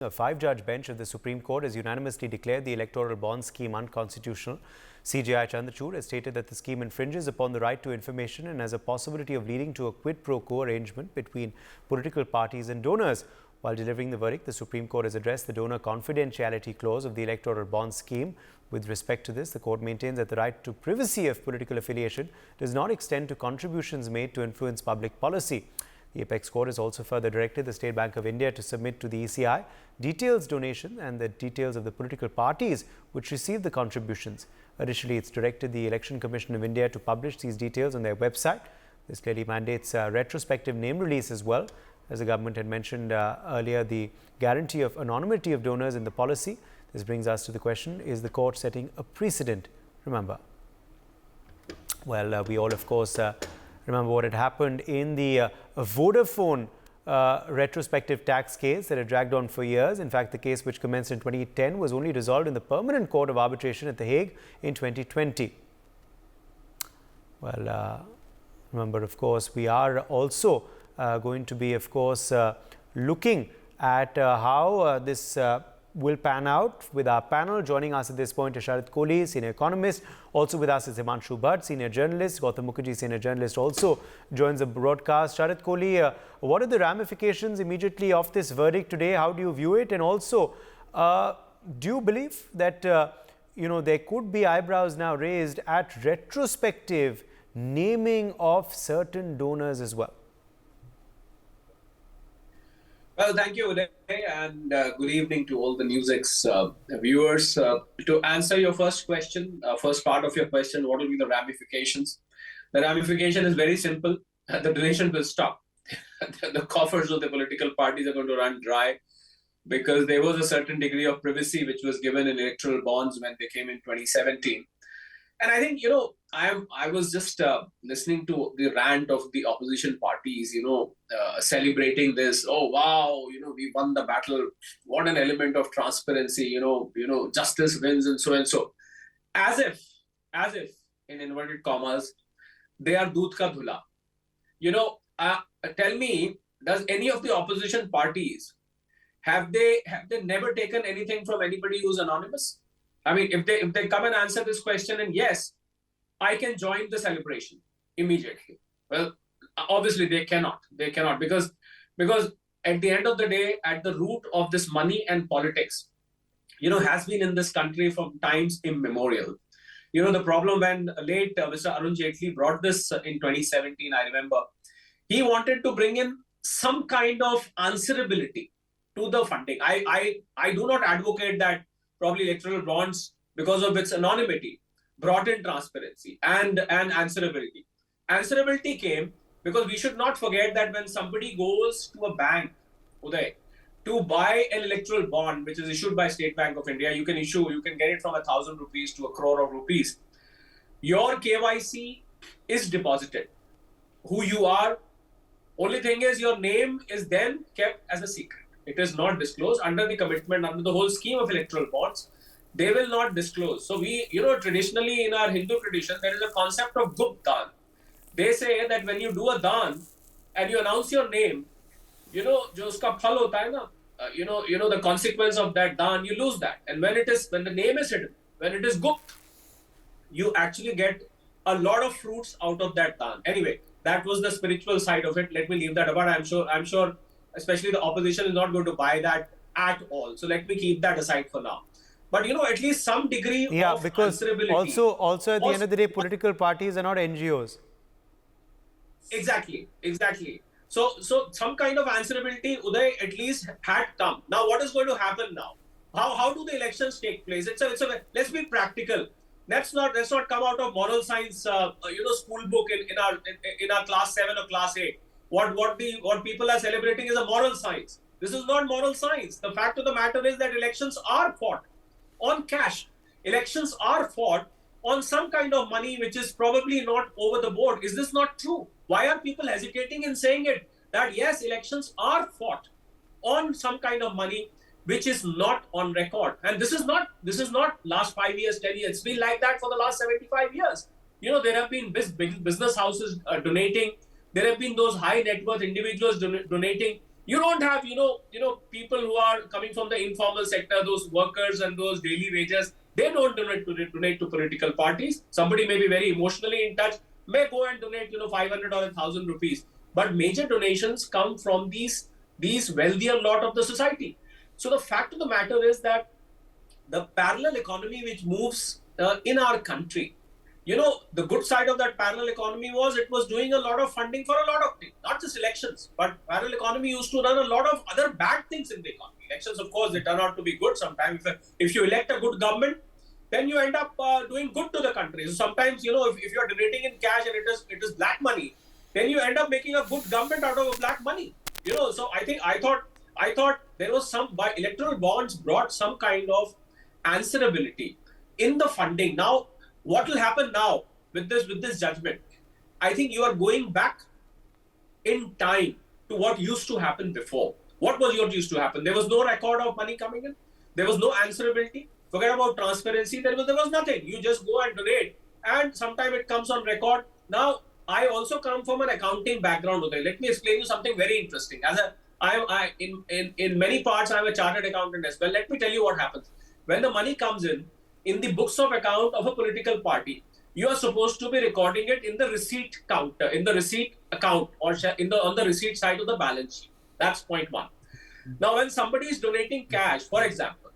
A five-judge bench of the Supreme Court has unanimously declared the electoral bond scheme unconstitutional. CJI Chandrachud has stated that the scheme infringes upon the right to information and has a possibility of leading to a quid pro quo arrangement between political parties and donors. While delivering the verdict, the Supreme Court has addressed the donor confidentiality clause of the electoral bond scheme. With respect to this, the court maintains that the right to privacy of political affiliation does not extend to contributions made to influence public policy. The Apex Court has also further directed the State Bank of India to submit to the ECI details donation and the details of the political parties which received the contributions. Additionally, it's directed the Election Commission of India to publish these details on their website. This clearly mandates a retrospective name release as well. As the government had mentioned earlier, the guarantee of anonymity of donors in the policy. This brings us to the question, is the court setting a precedent? Remember, well, we all, of course, remember what had happened in the Vodafone retrospective tax case that had dragged on for years. In fact, the case, which commenced in 2010, was only resolved in the Permanent Court of Arbitration at The Hague in 2020. Well, remember, of course, we are also going to be, of course, looking at how this will pan out with our panel. Joining us at this point is Sharat Kohli, senior economist. Also with us is Himanshu Bhatt, senior journalist. Gautam Mukherjee, senior journalist, also joins the broadcast. Sharat Kohli, what are the ramifications immediately of this verdict today? How do you view it? And also, do you believe that there could be eyebrows now raised at retrospective naming of certain donors as well? Well, thank you, Uday, and good evening to all the NewsX viewers. To answer your first question, first part of your question, what will be the ramifications? The ramification is very simple. The donation will stop. The coffers of the political parties are going to run dry because there was a certain degree of privacy which was given in electoral bonds when they came in 2017. And I think, I was just listening to the rant of the opposition parties, celebrating this. Oh, wow, we won the battle. What an element of transparency, justice wins and so and so. As if, in inverted commas, they are doodh ka dhula. Tell me, does any of the opposition parties, have they never taken anything from anybody who's anonymous? I mean, if they come and answer this question, and yes, I can join the celebration immediately. Well, obviously they cannot because at the end of the day, at the root of this money and politics, has been in this country from times immemorial. The problem when late Mr. Arun Jaitley brought this in 2017, I remember, he wanted to bring in some kind of answerability to the funding. I do not advocate that probably electoral bonds, because of its anonymity, brought in transparency and answerability. Answerability came because we should not forget that when somebody goes to a bank, Uday, to buy an electoral bond, which is issued by State Bank of India, you can get it from 1,000 rupees to 1 crore of rupees. Your KYC is deposited. Who you are, only thing is your name is then kept as a secret. It is not disclosed under the commitment, under the whole scheme of electoral bonds. They will not disclose. So we, traditionally in our Hindu tradition, there is a concept of gupt dan. They say that when you do a dan and you announce your name, jo uska phal hota hai na, the consequence of that dan, you lose that. And when the name is hidden, when it is gupt, you actually get a lot of fruits out of that dan. Anyway, that was the spiritual side of it. Let me leave that apart. I'm sure especially the opposition is not going to buy that at all. So let me keep that aside for now. But, at least some degree of answerability. Also at the end of the day, political parties are not NGOs. Exactly. So some kind of answerability, Uday, at least had come. Now, what is going to happen now? How do the elections take place? Let's be practical. Let's not come out of moral science, school book in our class 7 or class 8. What people are celebrating is a moral science. This is not moral science. The fact of the matter is that elections are fought on cash. Elections are fought on some kind of money which is probably not over the board. Is this not true? Why are people hesitating in saying it? That yes, elections are fought on some kind of money which is not on record. And this is not last 5 years, 10 years. It's been like that for the last 75 years. There have been business houses donating. There have been those high net worth individuals donating. You don't have, people who are coming from the informal sector, those workers and those daily wages. They don't donate to political parties. Somebody may be very emotionally in touch, may go and donate, 500 or 1,000 rupees. But major donations come from these wealthier lot of the society. So the fact of the matter is that the parallel economy which moves in our country, the good side of that parallel economy was it was doing a lot of funding for a lot of things, not just elections, but parallel economy used to run a lot of other bad things in the economy. Elections, of course, they turn out to be good sometimes. If you elect a good government, then you end up doing good to the country. So sometimes, if you're donating in cash and it is black money, then you end up making a good government out of a black money. So I thought there was some by electoral bonds brought some kind of answerability in the funding. Now, what will happen now with this judgment? I think you are going back in time to what used to happen before. What used to happen? There was no record of money coming in. There was no answerability. Forget about transparency. There was nothing. You just go and donate, and sometime it comes on record. Now, I also come from an accounting background. Okay, let me explain you something very interesting. In many parts, I'm a chartered accountant as well. Let me tell you what happens when the money comes in the books of account of a political party. You are supposed to be recording it in the receipt counter, in the receipt account, or on the receipt side of the balance sheet. That's point one. Now, when somebody is donating cash, for example,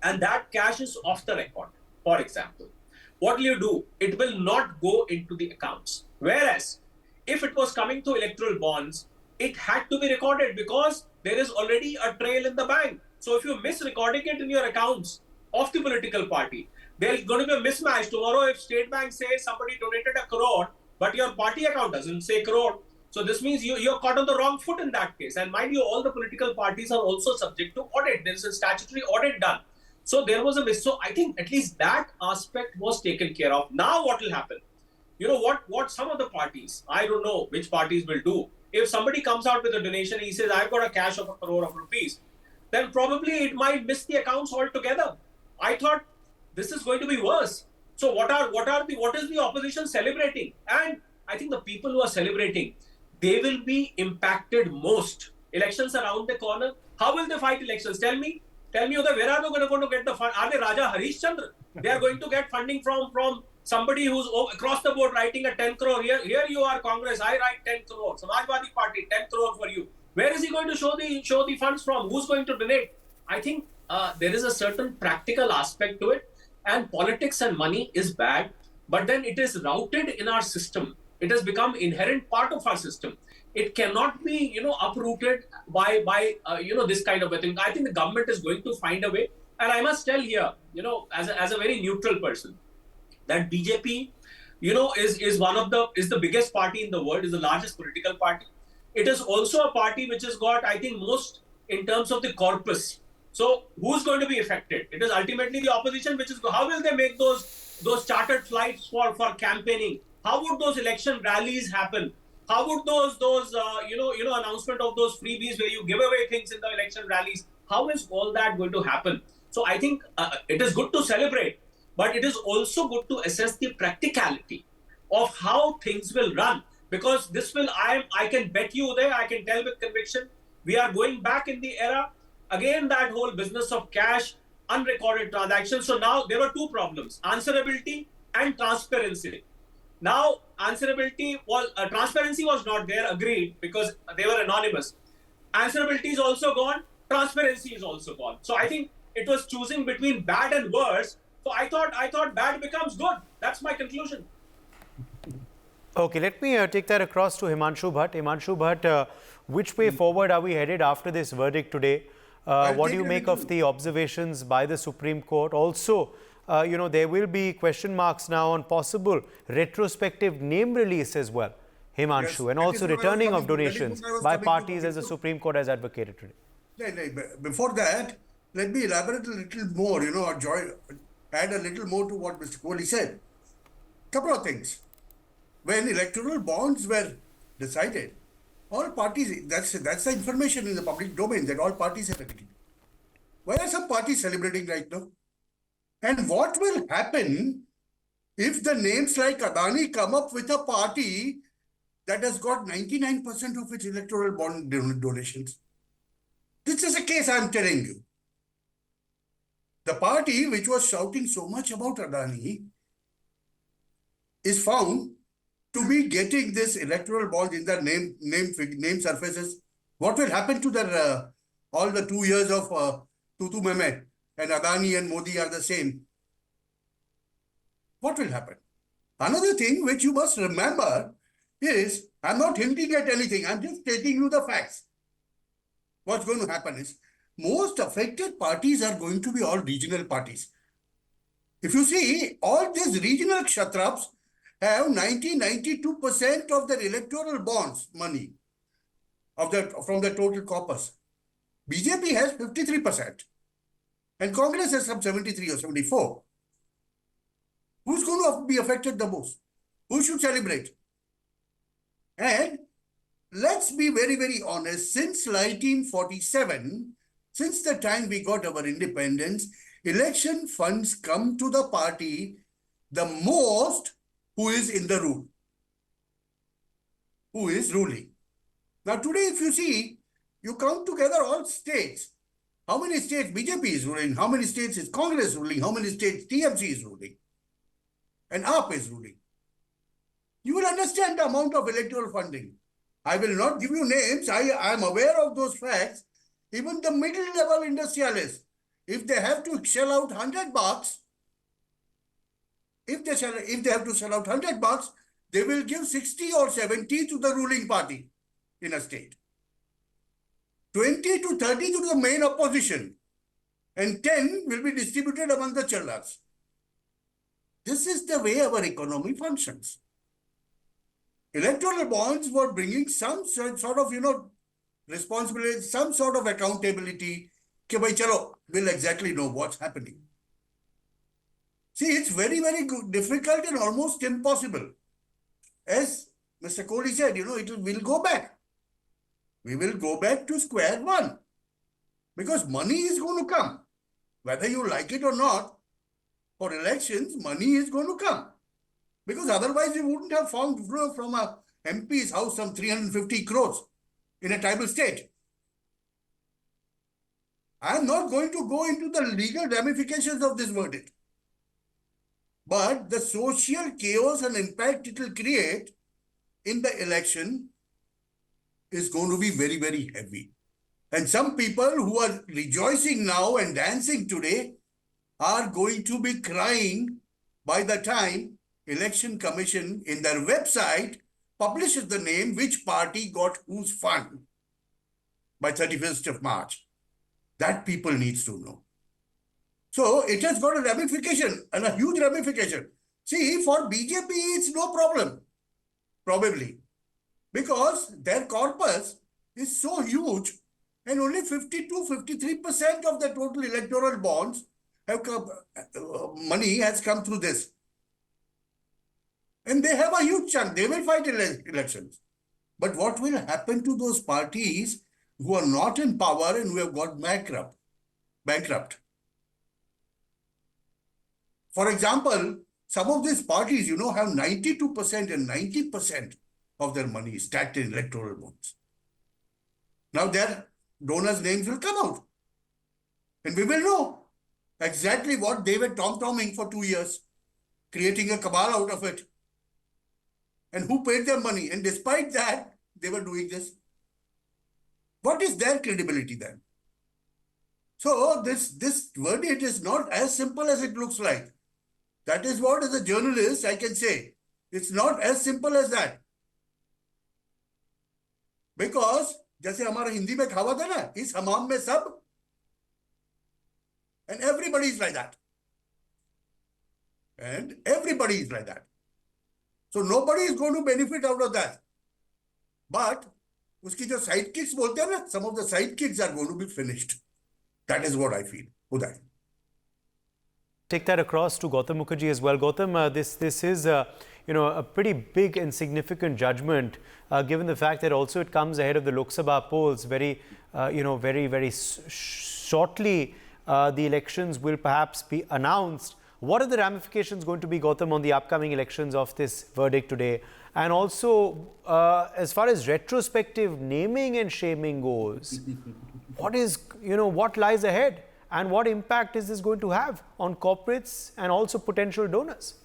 and that cash is off the record, for example, what will you do? It will not go into the accounts. Whereas, if it was coming to electoral bonds, it had to be recorded because there is already a trail in the bank. So if you miss recording it in your accounts of the political party, there's going to be a mismatch. Tomorrow, if State Bank says somebody donated 1 crore, but your party account doesn't say crore, so this means you're caught on the wrong foot in that case. And mind you, all the political parties are also subject to audit. There is a statutory audit done. So there was a miss. So I think at least that aspect was taken care of. Now what will happen? What some of the parties, I don't know which parties will do. If somebody comes out with a donation, he says, I've got a cash of 1 crore of rupees, then probably it might miss the accounts altogether. I thought this is going to be worse. So what is the opposition celebrating? And I think the people who are celebrating, they will be impacted most. Elections around the corner. How will they fight elections? Tell me, Uday, where are they going to get the fund? Are they Raja Harish Chandra? They are going to get funding from somebody who's across the board writing a 10 crore. Here you are, Congress, I write 10 crore. Samajwadi Party, 10 crore for you. Where is he going to show the funds from? Who's going to donate? I think there is a certain practical aspect to it, and politics and money is bad, but then it is routed in our system. It has become inherent part of our system. It cannot be, uprooted by this kind of a thing. I think the government is going to find a way. And I must tell here, as a very neutral person, that BJP, is the biggest party in the world, is the largest political party. It is also a party which has got, I think, most in terms of the corpus. So who's going to be affected? It is ultimately the opposition, which is how will they make those chartered flights for campaigning? How would those election rallies happen? How would those announcement of those freebies where you give away things in the election rallies? How is all that going to happen? So I think it is good to celebrate, but it is also good to assess the practicality of how things will run, because this will I can bet you there, I can tell with conviction, we are going back in the era again, that whole business of cash, unrecorded transactions. So now there were two problems: answerability and transparency. Now, transparency was not there, agreed, because they were anonymous. Answerability is also gone, transparency is also gone. So I think it was choosing between bad and worse. So I thought bad becomes good. That's my conclusion. Okay, let me take that across to Himanshu Bhatt. Himanshu Bhatt, which way forward are we headed after this verdict today? What do you make of the observations by the Supreme Court? Also, there will be question marks now on possible retrospective name release as well, Himanshu, and also returning of donations by parties as the Supreme Court has advocated today. Before that, let me elaborate a little more, add a little more to what Mr. Kohli said. Couple of things. When electoral bonds were decided, all parties, that's the information in the public domain that all parties have agreed. Why are some parties celebrating right now? And what will happen if the names like Adani come up with a party that has got 99% of its electoral bond donations? This is a case I'm telling you. The party which was shouting so much about Adani is found to be getting this electoral bond in their name surfaces. What will happen to their all the 2 years of Tutu Mehmet and Adani and Modi are the same? What will happen? Another thing which you must remember is, I'm not hinting at anything, I'm just stating you the facts. What's going to happen is, most affected parties are going to be all regional parties. If you see, all these regional kshatraps have 92% of their electoral bonds money from the total corpus. BJP has 53% and Congress has some 73 or 74. Who's going to be affected the most? Who should celebrate? And let's be very, very honest. Since 1947, since the time we got our independence, election funds come to the party the most who is in the rule, who is ruling. Now today, if you see, you count together all states. How many states BJP is ruling? How many states is Congress ruling? How many states TMC is ruling? And AAP is ruling. You will understand the amount of electoral funding. I will not give you names. I am aware of those facts. Even the middle level industrialists, if they have to shell out $100, if they have to shell out $100, they will give 60 or 70 to the ruling party in a state, 20 to 30 to the main opposition, and 10 will be distributed among the challahs. This is the way our economy functions. Electoral bonds were bringing some sort of, responsibility, some sort of accountability. Ke bhai chalo, we'll exactly know what's happening. See, it's very, very difficult and almost impossible. As Mr. Kohli said, we'll go back. We will go back to square one. Because money is going to come. Whether you like it or not, for elections, money is going to come. Because otherwise, we wouldn't have found from a MP's house some 350 crores in a tribal state. I am not going to go into the legal ramifications of this verdict. But the social chaos and impact it will create in the election is going to be very, very heavy. And some people who are rejoicing now and dancing today are going to be crying by the time Election Commission in their website publishes the name which party got whose fund by 31st of March. That people needs to know. So it has got a ramification and a huge ramification. See, for BJP, it's no problem, probably, because their corpus is so huge and only 52-53% of the total electoral bonds have come, money has come through this. And they have a huge chunk. They will fight elections. But what will happen to those parties who are not in power and who have got bankrupt? For example, some of these parties, have 92% and 90% of their money stacked in electoral bonds. Now their donors' names will come out. And we will know exactly what they were tom-tomming for 2 years, creating a cabal out of it. And who paid their money. And despite that, they were doing this. What is their credibility then? So this verdict is not as simple as it looks like. That is what, as a journalist, I can say. It's not as simple as that. Because, जैसे हमारा हिंदी में कहावत है ना, इस हमाम में सब, and everybody is like that. And everybody is like that. So nobody is going to benefit out of that. But उसकी जो sidekicks बोलते हैं ना, some of the sidekicks are going to be finished. That is what I feel. Uday. Take that across to Gautam Mukherjee as well. Gautam, this is a pretty big and significant judgment, given the fact that also it comes ahead of the Lok Sabha polls. Very shortly, the elections will perhaps be announced. What are the ramifications going to be, Gautam, on the upcoming elections of this verdict today? And also, as far as retrospective naming and shaming goes, what lies ahead and what impact is this going to have on corporates and also potential donors?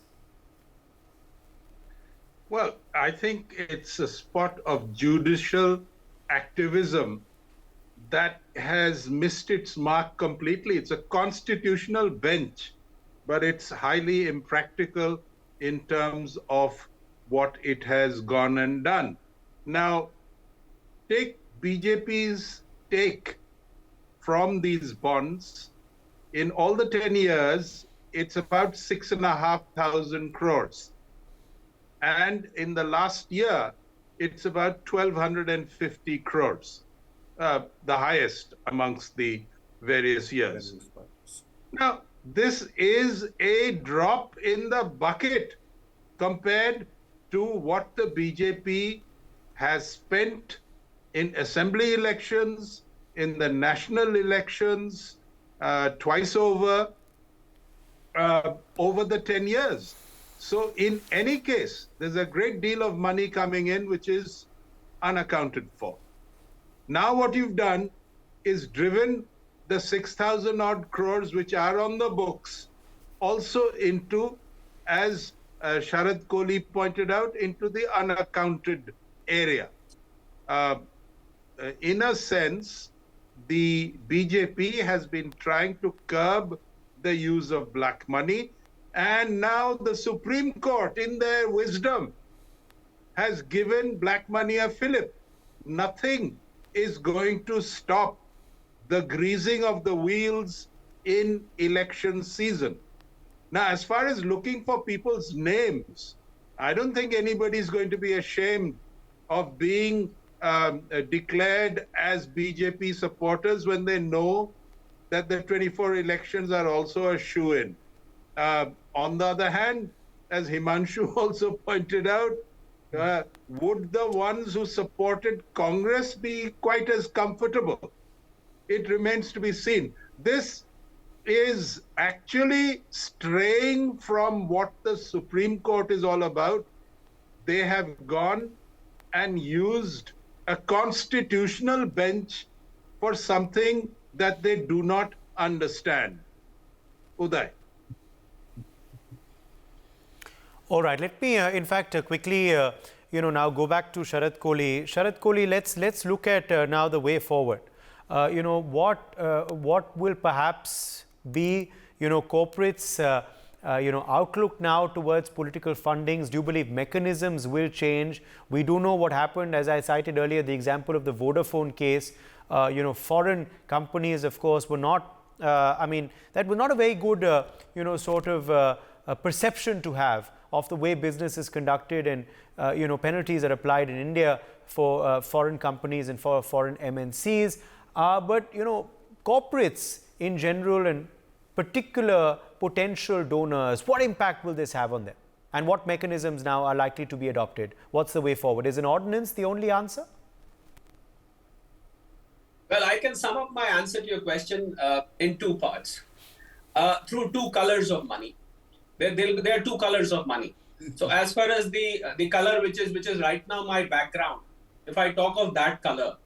Well, I think it's a spot of judicial activism that has missed its mark completely. It's a constitutional bench, but it's highly impractical in terms of what it has gone and done. Now, take BJP's take from these bonds. In all the 10 years, it's about 6,500 crores. And in the last year, it's about 1,250 crores, the highest amongst the various years. Now, this is a drop in the bucket compared to what the BJP has spent in assembly elections, in the national elections, twice over the 10 years. So in any case, there's a great deal of money coming in which is unaccounted for. Now what you've done is driven the 6,000 odd crores which are on the books also into, as Sharad Kohli pointed out, into the unaccounted area. In a sense, the BJP has been trying to curb the use of black money, and now the Supreme Court, in their wisdom, has given black money a fillip. Nothing is going to stop the greasing of the wheels in election season. Now, as far as looking for people's names, I don't think anybody is going to be ashamed of being declared as BJP supporters when they know that the 24 elections are also a shoo-in. On the other hand, as Himanshu also pointed out, would the ones who supported Congress be quite as comfortable? It remains to be seen. This is actually straying from what the Supreme Court is all about. They have gone and used a constitutional bench for something that they do not understand. Uday. All right, let me in fact quickly now go back to Sharad Kohli. Sharad Kohli, let's look at now the way forward. What will perhaps be corporates outlook now towards political fundings? Do you believe mechanisms will change? We do know what happened, as I cited earlier, the example of the Vodafone case. Foreign companies, of course, were not, that was not a very good, perception to have of the way business is conducted, and, penalties are applied in India for foreign companies and for foreign MNCs. But corporates in general and particular potential donors, what impact will this have on them? And what mechanisms now are likely to be adopted? What's the way forward? Is an ordinance the only answer? Well, I can sum up my answer to your question in two parts. Through two colors of money. There are two colors of money. So as far as the color which is right now my background, if I talk of that color,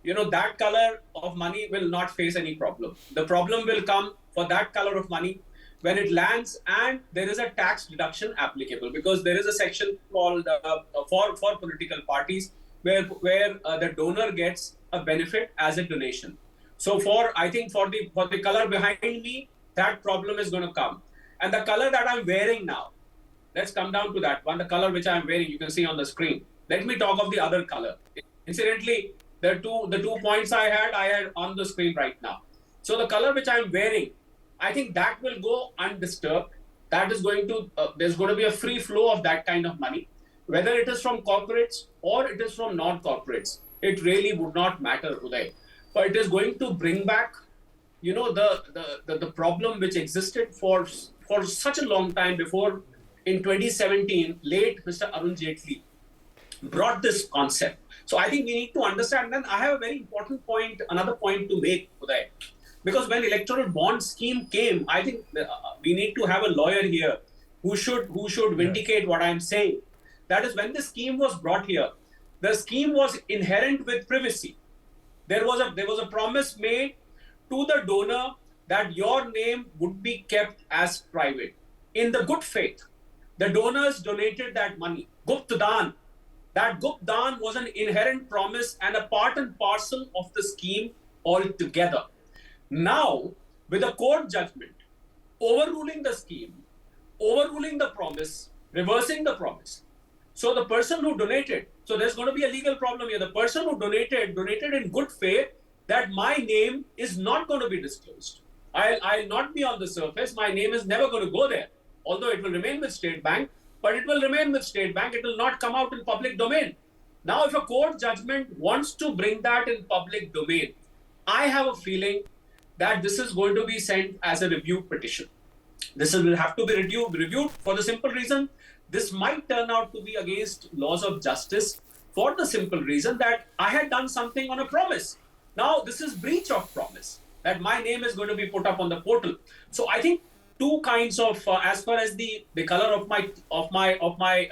that color of money will not face any problem. The problem will come for that color of money when it lands and there is a tax deduction applicable, because there is a section called for political parties where the donor gets a benefit as a donation. So I think for the color behind me, that problem is going to come. And the color that I'm wearing now, let's come down to that one. The color which I'm wearing, you can see on the screen. Let me talk of the other color. Incidentally, the two points I had on the screen right now. So the color which I'm wearing, I think that will go undisturbed. That is going to, there's going to be a free flow of that kind of money. Whether it is from corporates or it is from non-corporates, it really would not matter, Uday. But it is going to bring back, the problem which existed for such a long time before. In 2017, late Mr. Arun Jaitley brought this concept. So I think we need to understand. Then I have a very important point, another point to make, Uday. Because when electoral bond scheme came, I think we need to have a lawyer here who should vindicate what I'm saying. That is, when the scheme was brought here, the scheme was inherent with privacy. there was a promise made to the donor that your name would be kept as private. In the good faith, the donors donated that money. Gupt Dan. That Gupt Dan was an inherent promise and a part and parcel of the scheme altogether. Now, with a court judgment overruling the scheme, overruling the promise, reversing the promise. So the person who donated, so there's going to be a legal problem here. The person who donated in good faith that my name is not going to be disclosed. I'll not be on the surface. My name is never going to go there. Although it will remain with State Bank, but it will remain with State Bank. It will not come out in public domain. Now, if a court judgment wants to bring that in public domain, I have a feeling that this is going to be sent as a review petition. This will have to be reviewed for the simple reason this might turn out to be against laws of justice, for the simple reason that I had done something on a promise. Now this is breach of promise, that my name is going to be put up on the portal. So I think two kinds of, as far as the color of my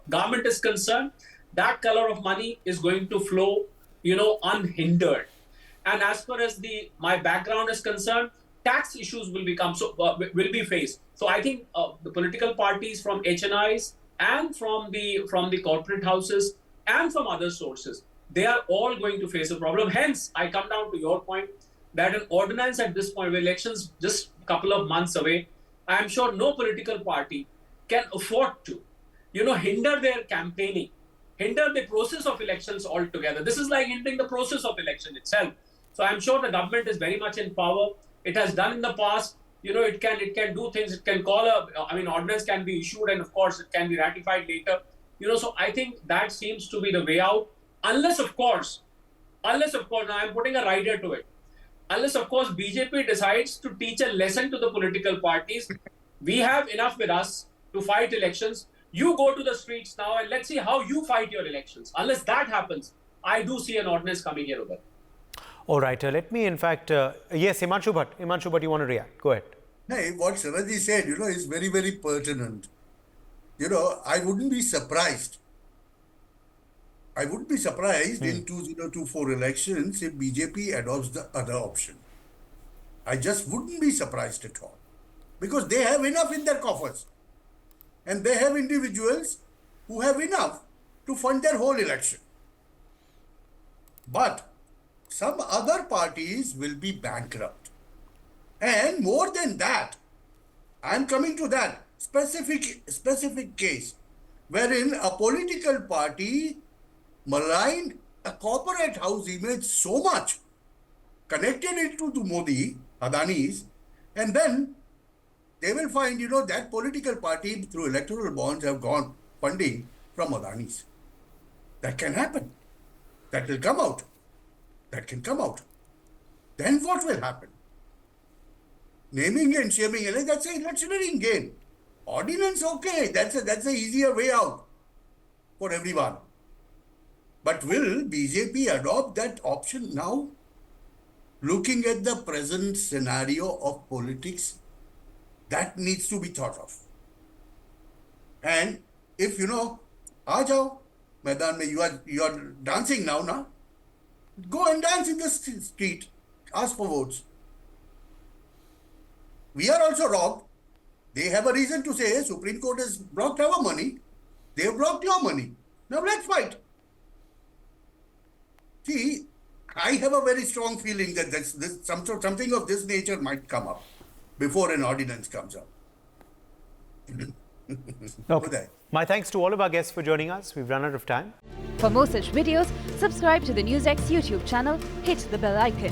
garment is concerned, that color of money is going to flow, unhindered. And as far as my background is concerned, tax issues will be faced. So I think the political parties from HNIs and from the corporate houses and from other sources, they are all going to face a problem. Hence, I come down to your point that an ordinance at this point, with elections just a couple of months away, I am sure no political party can afford to, hinder their campaigning, hinder the process of elections altogether. This is like hindering the process of election itself. So I'm sure the government is very much in power. It has done in the past. It can do things. It can call ordinance can be issued, and of course it can be ratified later. So I think that seems to be the way out. Unless of course, now I'm putting a rider to it. Unless of course BJP decides to teach a lesson to the political parties. We have enough with us to fight elections. You go to the streets now and let's see how you fight your elections. Unless that happens, I do see an ordinance coming here over. All right, let me in fact, yes, Himanshu Bhatt, you want to react? Go ahead. Hey, what Saraji said, is very, very pertinent. I wouldn't be surprised. In 2024 elections if BJP adopts the other option. I just wouldn't be surprised at all. Because they have enough in their coffers. And they have individuals who have enough to fund their whole election. But some other parties will be bankrupt. And more than that, I'm coming to that specific case wherein a political party maligned a corporate house image so much, connected it to Modi, Adani's, and then they will find, that political party through electoral bonds have gone funding from Adani's. That can happen. That will come out. That can come out. Then what will happen? Naming and shaming, that's an electioneering game. Ordinance, okay, that's an easier way out for everyone. But will BJP adopt that option now? Looking at the present scenario of politics, that needs to be thought of. And if, aa jao, Maidan mein, you are dancing now, na? Go and dance in the street. Ask for votes. We are also robbed. They have a reason to say, Supreme Court has blocked our money. They have blocked your money. Now let's fight. See, I have a very strong feeling that something of this nature might come up before an ordinance comes up. Okay. My thanks to all of our guests for joining us. We've run out of time. For more such videos, subscribe to the NewsX YouTube channel, hit the bell icon.